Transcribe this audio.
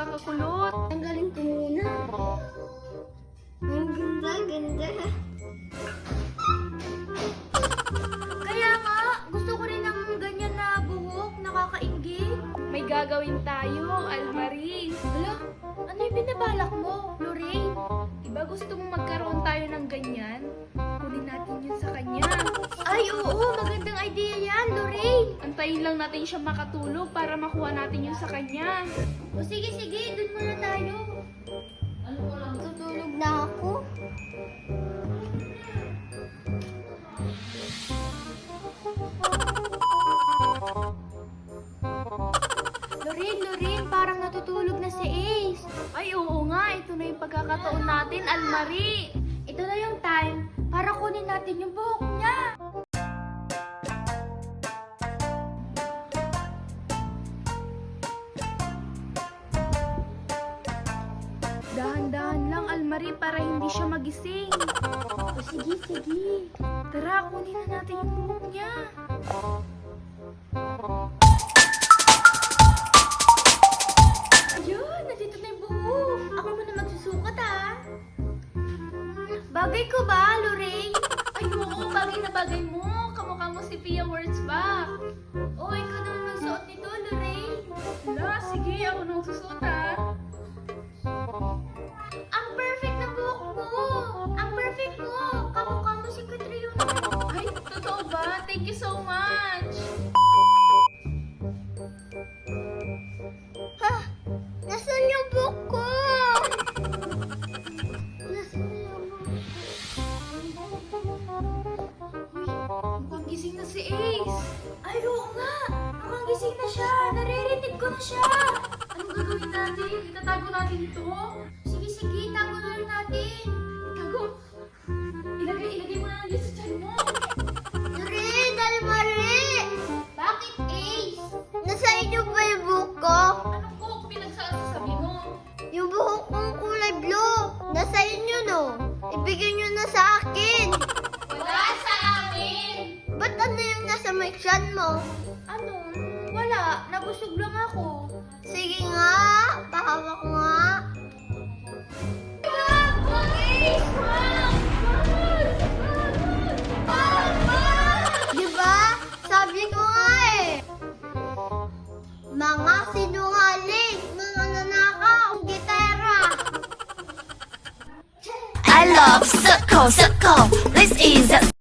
nakakakulot. Tanggalin ko muna. Ang ganda, ganda. Kaya nga, gusto ko rin ng ganyan na buhok, nakakaingit. May gagawin tayo, Almarie. Hala, ano yung binabalak mo, Lorraine? Diba gusto mong magkaroon tayo ng ganyan? Kunin natin yun sa kanya. Ay, oo, magandang idea yan, Lorraine. Antayin lang natin siya makatulog para makuha natin yun sa kanya. O sige, sige, dun muna tayo. Tutulog na ako. Lorraine, parang natutulog na si Ace. Ay, oo nga. Ito na yung pagkakataon natin, Almarie. Ito na yung time para kunin natin yung buhok niya. Dahan-dahan lang, Almarie, para hindi siya magising. O sige, sige. Tara, kunin na natin yung buhok niya. Ayun, nandito na yung buhok. Ako muna magsusukat, ah. Bagay ko ba, Lorraine? Ay, oo, bagay na bagay mo. Kamukha mo si Pia Wurtzbach. Oh, ikaw naman magsuot nito, Lorraine. Hala, sige, ako nang susuot, ah. Ang perfect na buhok mo! Ang perfect mo! Kamukha mo si Catriona. Ay, totoo ba? Thank you so much! Ha? Nasaan yung buhok ko? Nasaan yung buhok? Uy, mukhang gising na si Ace. Ay, oo nga! Mukhang gising na siya! Naririnig ko na siya! Anong gagawin natin? Itatago natin ito? Sige, sige, tago na rin natin. Tago. Ilagay mo na lang dito sa tiyan mo. Lorraine, Almarie! Bakit, Ace? Nasaan yung ba yung buhok ko? Ano ko pinagsasabi mo? Yung buhok kong kulay blue. Nasa inyo, no? Ibigay nyo na sa akin. Wala sa amin! Ba't ano yung nasa mic stand mo? Ano? Wala. Nabusog lang ako. Sige nga, pahawak ko nga. Diba? Sabi ko nga eh. Mga sinungaling, mga nanakaw, gitara. I love Sucko, Sucko. This is a